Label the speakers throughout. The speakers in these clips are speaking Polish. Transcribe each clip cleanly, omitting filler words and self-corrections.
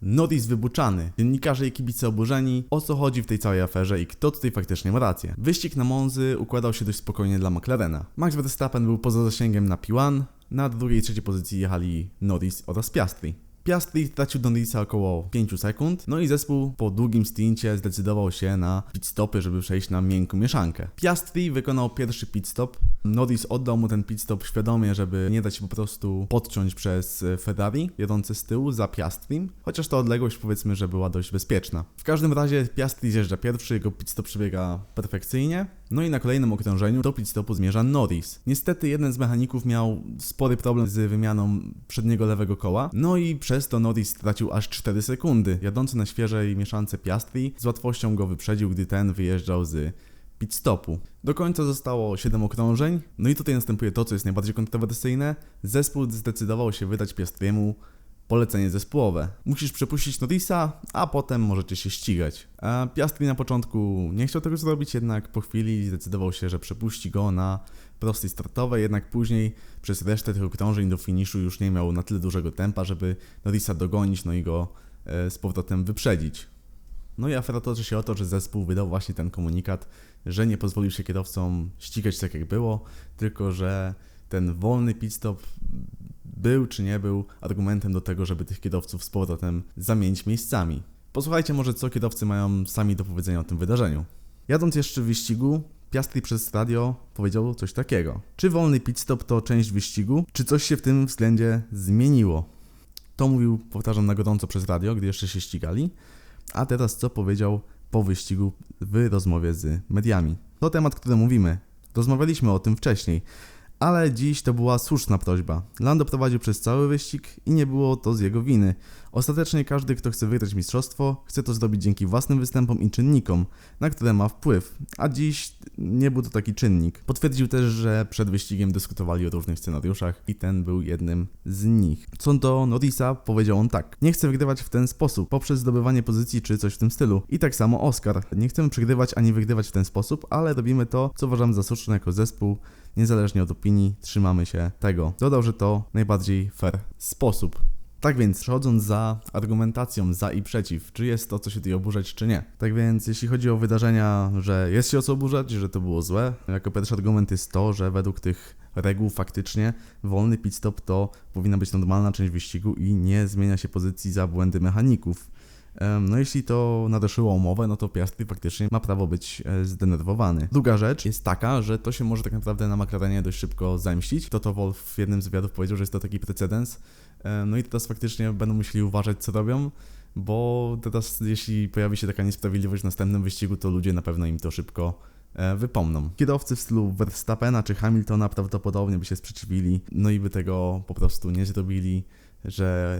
Speaker 1: Norris wybuczany, dziennikarze i kibice oburzeni, o co chodzi w tej całej aferze i kto tutaj faktycznie ma rację. Wyścig na Monzy układał się dość spokojnie dla McLarena. Max Verstappen był poza zasięgiem na P1, na drugiej i trzeciej pozycji jechali Norris oraz Piastri. Piastri tracił do Norrisa około 5 sekund, no i zespół po długim stincie zdecydował się na pit stopy, żeby przejść na miękką mieszankę. Piastri wykonał pierwszy pit stop, Norris oddał mu ten pit stop świadomie, żeby nie dać się po prostu podciąć przez Ferrari jadące z tyłu za Piastrim, chociaż ta odległość powiedzmy, że była dość bezpieczna. W każdym razie Piastri zjeżdża pierwszy, jego pit stop przebiega perfekcyjnie, no i na kolejnym okrążeniu do pit stopu zmierza Norris. Niestety jeden z mechaników miał spory problem z wymianą przedniego lewego koła, no i przez to Norris stracił aż 4 sekundy. Jadący na świeżej mieszance Piastri z łatwością go wyprzedził, gdy ten wyjeżdżał z pit stopu. Do końca zostało 7 okrążeń, no i tutaj następuje to, co jest najbardziej kontrowersyjne. Zespół zdecydował się wydać Piastriemu polecenie zespołowe. Musisz przepuścić Norrisa, a potem możecie się ścigać. A Piastri na początku nie chciał tego zrobić, jednak po chwili zdecydował się, że przepuści go na prostej startowej, jednak później przez resztę tych okrążeń do finiszu już nie miał na tyle dużego tempa, żeby Norrisa dogonić, no i go z powrotem wyprzedzić. No i afera toczy się o to, że zespół wydał właśnie ten komunikat, że nie pozwolił się kierowcom ścigać tak jak było, tylko że ten wolny pit stop był czy nie był argumentem do tego, żeby tych kierowców z powrotem zamienić miejscami. Posłuchajcie może, co kierowcy mają sami do powiedzenia o tym wydarzeniu. Jadąc jeszcze w wyścigu, Piastri przez radio powiedział coś takiego. Czy wolny pit stop to część wyścigu? Czy coś się w tym względzie zmieniło? To mówił, powtarzam, na gorąco przez radio, gdy jeszcze się ścigali. A teraz co powiedział po wyścigu w rozmowie z mediami. To temat, który mówimy. Rozmawialiśmy o tym wcześniej. Ale dziś to była słuszna prośba. Lando prowadził przez cały wyścig i nie było to z jego winy. Ostatecznie każdy, kto chce wygrać mistrzostwo, chce to zrobić dzięki własnym występom i czynnikom, na które ma wpływ. A dziś nie był to taki czynnik. Potwierdził też, że przed wyścigiem dyskutowali o różnych scenariuszach i ten był jednym z nich. Co do Norrisa, powiedział on tak. Nie chcę wygrywać w ten sposób, poprzez zdobywanie pozycji czy coś w tym stylu. I tak samo Oscar. Nie chcemy przegrywać ani wygrywać w ten sposób, ale robimy to, co uważam za słuszne jako zespół. Niezależnie od opinii, trzymamy się tego. Dodał, że to najbardziej fair sposób. Tak więc, przechodząc za argumentacją za i przeciw, czy jest to, co się tutaj oburzać, czy nie. Tak więc, jeśli chodzi o wydarzenia, że jest się o co oburzać, że to było złe, jako pierwszy argument jest to, że według tych reguł faktycznie wolny pit stop to powinna być normalna część wyścigu i nie zmienia się pozycji za błędy mechaników. No jeśli to naruszyło umowę, no to Piastri faktycznie ma prawo być zdenerwowany. Druga rzecz jest taka, że to się może tak naprawdę na McLarenie dość szybko zemścić. Toto Wolff w jednym z wywiadów powiedział, że jest to taki precedens. No i teraz faktycznie będą musieli uważać, co robią, bo teraz jeśli pojawi się taka niesprawiedliwość w następnym wyścigu, to ludzie na pewno im to szybko wypomną. Kierowcy w stylu Verstappena czy Hamiltona prawdopodobnie by się sprzeciwili, no i by tego po prostu nie zrobili, że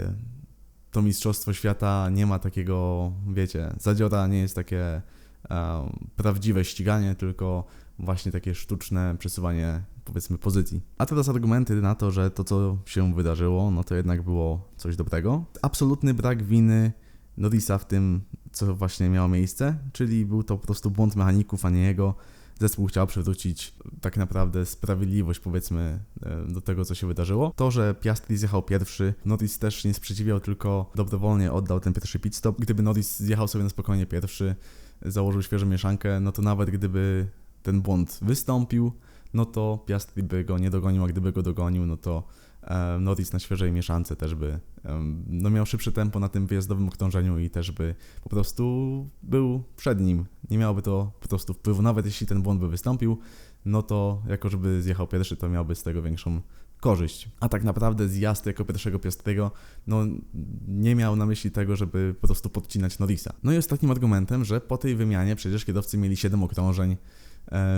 Speaker 1: to mistrzostwo świata nie ma takiego, wiecie, zadziora nie jest takie prawdziwe ściganie, tylko właśnie takie sztuczne przesuwanie, powiedzmy, pozycji. A teraz argumenty na to, że to, co się wydarzyło, no to jednak było coś dobrego. Absolutny brak winy Norrisa w tym, co właśnie miało miejsce, czyli był to po prostu błąd mechaników, a nie jego. Zespół chciał przywrócić tak naprawdę sprawiedliwość, powiedzmy, do tego, co się wydarzyło. To, że Piastri zjechał pierwszy, Norris też nie sprzeciwiał, tylko dobrowolnie oddał ten pierwszy pit stop. Gdyby Norris zjechał sobie na spokojnie pierwszy, założył świeżą mieszankę, no to nawet gdyby ten błąd wystąpił, no to Piastri by go nie dogonił, a gdyby go dogonił, no to Norris na świeżej mieszance też by miał szybsze tempo na tym wyjazdowym okrążeniu i też by po prostu był przed nim. Nie miałoby to po prostu wpływu, nawet jeśli ten błąd by wystąpił, no to jako żeby zjechał pierwszy, to miałby z tego większą korzyść. A tak naprawdę zjazd jako pierwszego Piastriego, no nie miał na myśli tego, żeby po prostu podcinać Norrisa. No i ostatnim argumentem, że po tej wymianie przecież kierowcy mieli 7 okrążeń,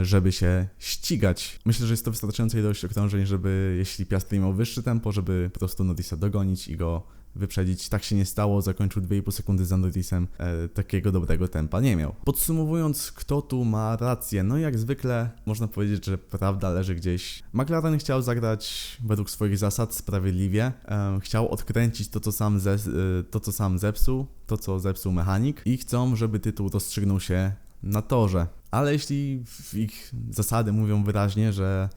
Speaker 1: żeby się ścigać. Myślę, że jest to wystarczająca ilość okrążeń, żeby, jeśli Piastri miał wyższe tempo, żeby po prostu Norrisa dogonić i go wyprzedzić. Tak się nie stało, zakończył 2,5 sekundy za Norrisem, takiego dobrego tempa nie miał. Podsumowując, kto tu ma rację? No jak zwykle można powiedzieć, że prawda leży gdzieś. McLaren chciał zagrać według swoich zasad sprawiedliwie, chciał odkręcić to, co sam zepsuł, to, co zepsuł mechanik i chcą, żeby tytuł rozstrzygnął się na torze. Ale jeśli ich zasady mówią wyraźnie, że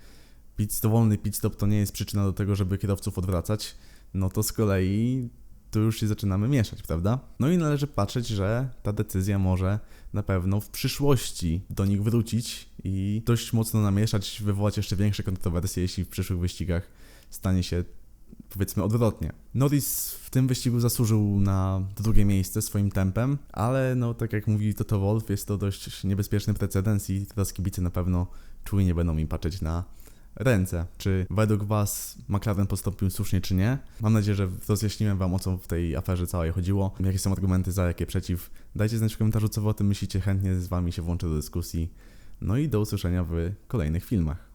Speaker 1: dowolny pit stop to nie jest przyczyna do tego, żeby kierowców odwracać, no to z kolei tu już się zaczynamy mieszać, prawda? No i należy patrzeć, że ta decyzja może na pewno w przyszłości do nich wrócić i dość mocno namieszać, wywołać jeszcze większe kontrowersje, jeśli w przyszłych wyścigach stanie się, powiedzmy, odwrotnie. Norris w tym wyścigu zasłużył na drugie miejsce swoim tempem, ale no tak jak mówi Toto Wolff, jest to dość niebezpieczny precedens i teraz kibice na pewno czujnie będą im patrzeć na ręce. Czy według Was McLaren postąpił słusznie, czy nie? Mam nadzieję, że rozjaśniłem Wam, o co w tej aferze całej chodziło, jakie są argumenty za, jakie przeciw. Dajcie znać w komentarzu, co Wy o tym myślicie, chętnie z Wami się włączę do dyskusji. No i do usłyszenia w kolejnych filmach.